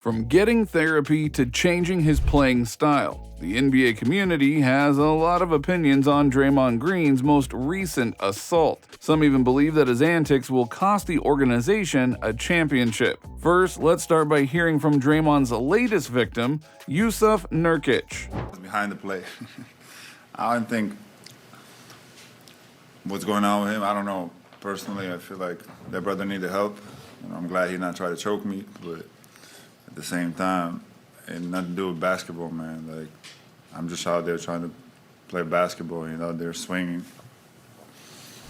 From getting therapy to changing his playing style, the NBA community has a lot of opinions on Draymond Green's most recent assault. Some even believe that his antics will cost the organization a championship. First, let's start by hearing from Draymond's latest victim, Jusuf Nurkic. Behind the play. I don't think what's going on with him, I don't know. Personally, I feel like that brother needed help. I'm glad he not tried to choke me, but at the same time, it had nothing to do with basketball, man. Like, I'm just out there trying to play basketball, they're swinging.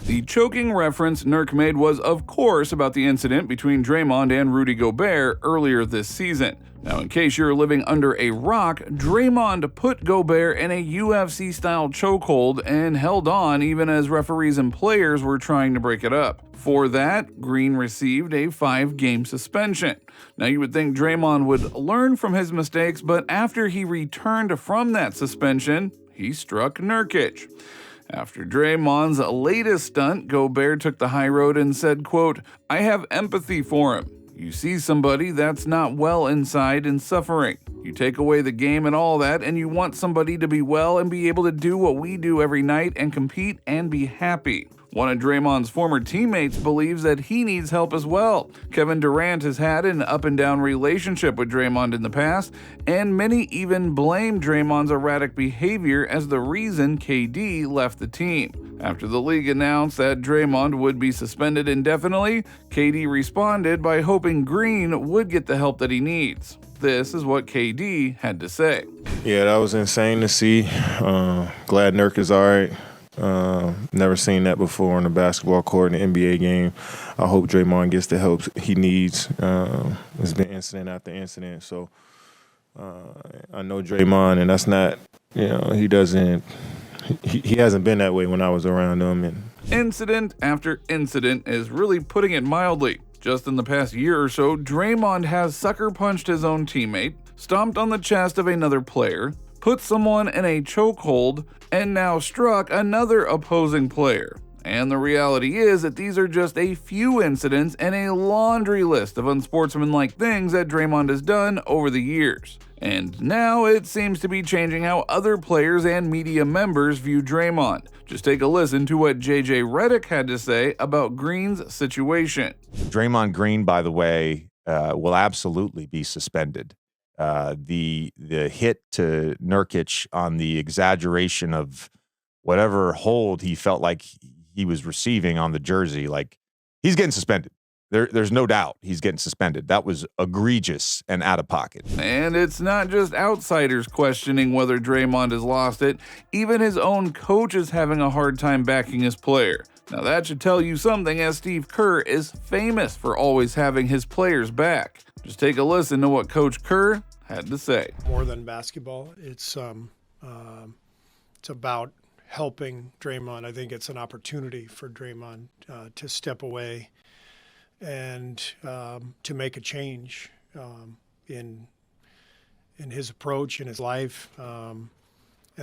The choking reference Nurk made was, of course, about the incident between Draymond and Rudy Gobert earlier this season. Now, in case you're living under a rock, Draymond put Gobert in a UFC-style chokehold and held on even as referees and players were trying to break it up. For that, Green received a 5-game suspension. Now, you would think Draymond would learn from his mistakes, but after he returned from that suspension, he struck Nurkic. After Draymond's latest stunt, Gobert took the high road and said, quote, "I have empathy for him. You see somebody that's not well inside and suffering. You take away the game and all that, and you want somebody to be well and be able to do what we do every night and compete and be happy." One of Draymond's former teammates believes that he needs help as well. Kevin Durant has had an up-and-down relationship with Draymond in the past, and many even blame Draymond's erratic behavior as the reason KD left the team. After the league announced that Draymond would be suspended indefinitely, KD responded by hoping Green would get the help that he needs. This is what KD had to say. Yeah, that was insane to see. Glad Nurk is all right. Never seen that before on the basketball court in the NBA game. I hope Draymond gets the help he needs. It's been incident after incident, so I know Draymond, and that's not, he doesn't. He hasn't been that way when I was around him. And incident after incident is really putting it mildly. Just in the past year or so, Draymond has sucker punched his own teammate, stomped on the chest of another player, put someone in a chokehold, and now struck another opposing player. And the reality is that these are just a few incidents in a laundry list of unsportsmanlike things that Draymond has done over the years. And now it seems to be changing how other players and media members view Draymond. Just take a listen to what JJ Redick had to say about Green's situation. Draymond Green, by the way, will absolutely be suspended. The hit to Nurkic on the exaggeration of whatever hold he felt like he was receiving on the jersey, like, he's getting suspended. There's no doubt he's getting suspended. That was egregious and out of pocket. And it's not just outsiders questioning whether Draymond has lost it. Even his own coach is having a hard time backing his player. Now that should tell you something, as Steve Kerr is famous for always having his players back. Just take a listen to what Coach Kerr had to say. More than basketball, it's about helping Draymond. I think it's an opportunity for Draymond to step away and to make a change in his approach, in his life. And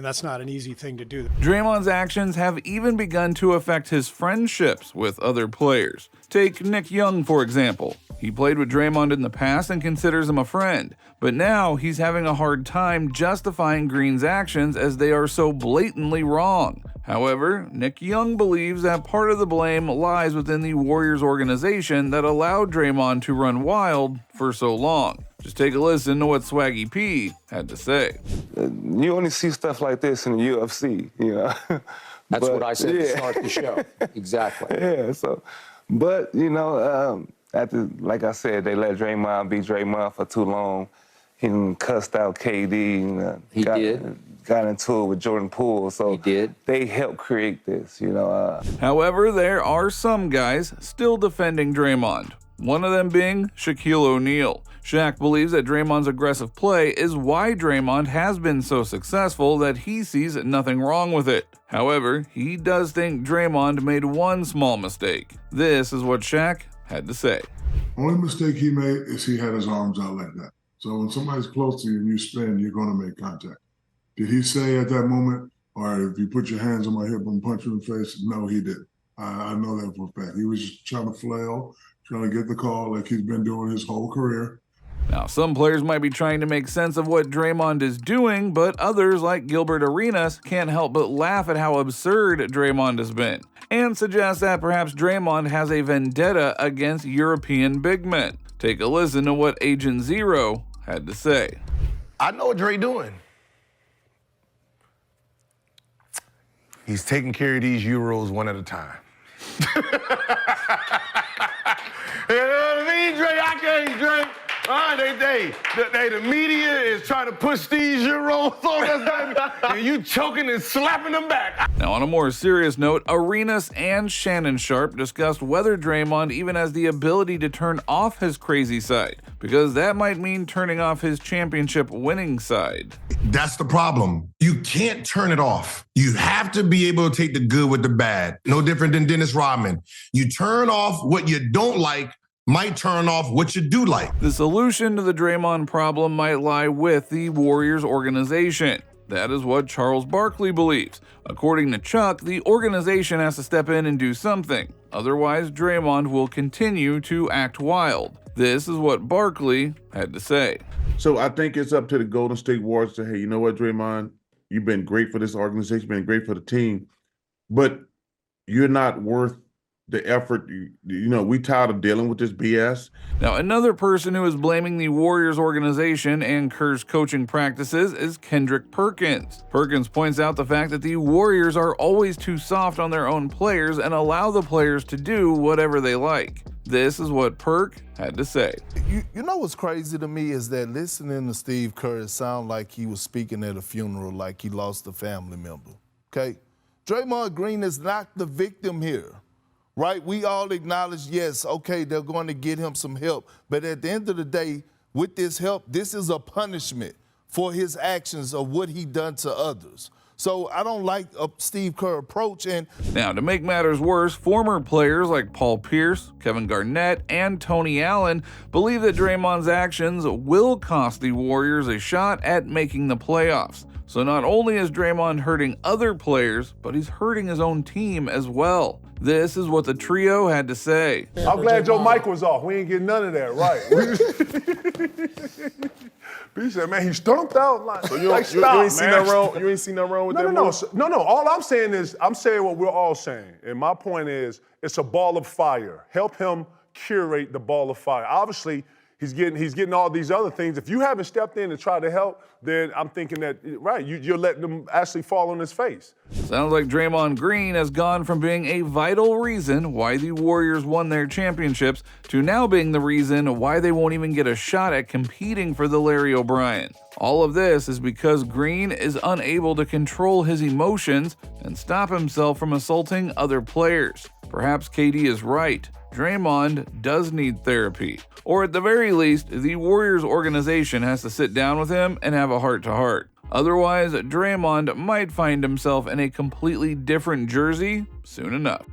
that's not an easy thing to do. Draymond's actions have even begun to affect his friendships with other players. Take Nick Young, for example. He played with Draymond in the past and considers him a friend, but now he's having a hard time justifying Green's actions as they are so blatantly wrong. However, Nick Young believes that part of the blame lies within the Warriors organization that allowed Draymond to run wild for so long. Just take a listen to what Swaggy P had to say. You only see stuff like this in the UFC, That's what I said to start the show. Exactly. Yeah, but after, like I said, they let Draymond be Draymond for too long. He cussed out KD. He did. Got into it with Jordan Poole, so he did. They helped create this, However, there are some guys still defending Draymond. One of them being Shaquille O'Neal. Shaq believes that Draymond's aggressive play is why Draymond has been so successful, that he sees nothing wrong with it. However, he does think Draymond made one small mistake. This is what Shaq had to say. Only mistake he made is he had his arms out like that. So when somebody's close to you and you spin, you're going to make contact. Did he say at that moment, all right, if you put your hands on my hip and punch you in the face? No, he didn't. I know that for a fact. He was just trying to flail, trying to get the call like he's been doing his whole career. Now, some players might be trying to make sense of what Draymond is doing, but others, like Gilbert Arenas, can't help but laugh at how absurd Draymond has been, and suggest that perhaps Draymond has a vendetta against European big men. Take a listen to what Agent Zero had to say. I know what Dre doing. He's taking care of these Euros one at a time. You know what I mean, Dre? I can't, Dre. The media is trying to push these Euros on us, and you choking and slapping them back. Now, on a more serious note, Arenas and Shannon Sharp discussed whether Draymond even has the ability to turn off his crazy side, because that might mean turning off his championship winning side. That's the problem. You can't turn it off. You have to be able to take the good with the bad. No different than Dennis Rodman. You turn off what you don't like, might turn off what you do like. The solution to the Draymond problem might lie with the Warriors organization. That is what Charles Barkley believes. According to Chuck, the organization has to step in and do something. Otherwise, Draymond will continue to act wild. This is what Barkley had to say. So I think it's up to the Golden State Warriors to say, hey, you know what, Draymond? You've been great for this organization, you've been great for the team, but you're not worth the effort. You know, we tired of dealing with this BS. Now, another person who is blaming the Warriors organization and Kerr's coaching practices is Kendrick Perkins. Perkins points out the fact that the Warriors are always too soft on their own players and allow the players to do whatever they like. This is what Perk had to say. You know what's crazy to me is that listening to Steve Kerr, it sounded like he was speaking at a funeral, like he lost a family member, okay? Draymond Green is not the victim here. Right? We all acknowledge, yes, okay, they're going to get him some help. But at the end of the day, with this help, this is a punishment for his actions of what he done to others. So I don't like a Steve Kerr approach. And now, to make matters worse, former players like Paul Pierce, Kevin Garnett, and Tony Allen believe that Draymond's actions will cost the Warriors a shot at making the playoffs. So not only is Draymond hurting other players, but he's hurting his own team as well. This is what the trio had to say. I'm glad your mic was off. We ain't getting none of that, right? He said, man, he stumped out. Like, So you ain't seen nothing wrong with that move? No. All I'm saying is, I'm saying what we're all saying. And my point is, it's a ball of fire. Help him curate the ball of fire. Obviously, he's getting all these other things. If you haven't stepped in and tried to help, then I'm thinking that, right, you're letting them actually fall on his face. Sounds like Draymond Green has gone from being a vital reason why the Warriors won their championships to now being the reason why they won't even get a shot at competing for the Larry O'Brien. All of this is because Green is unable to control his emotions and stop himself from assaulting other players. Perhaps KD is right. Draymond does need therapy. Or at the very least, the Warriors organization has to sit down with him and have a heart-to-heart. Otherwise, Draymond might find himself in a completely different jersey soon enough.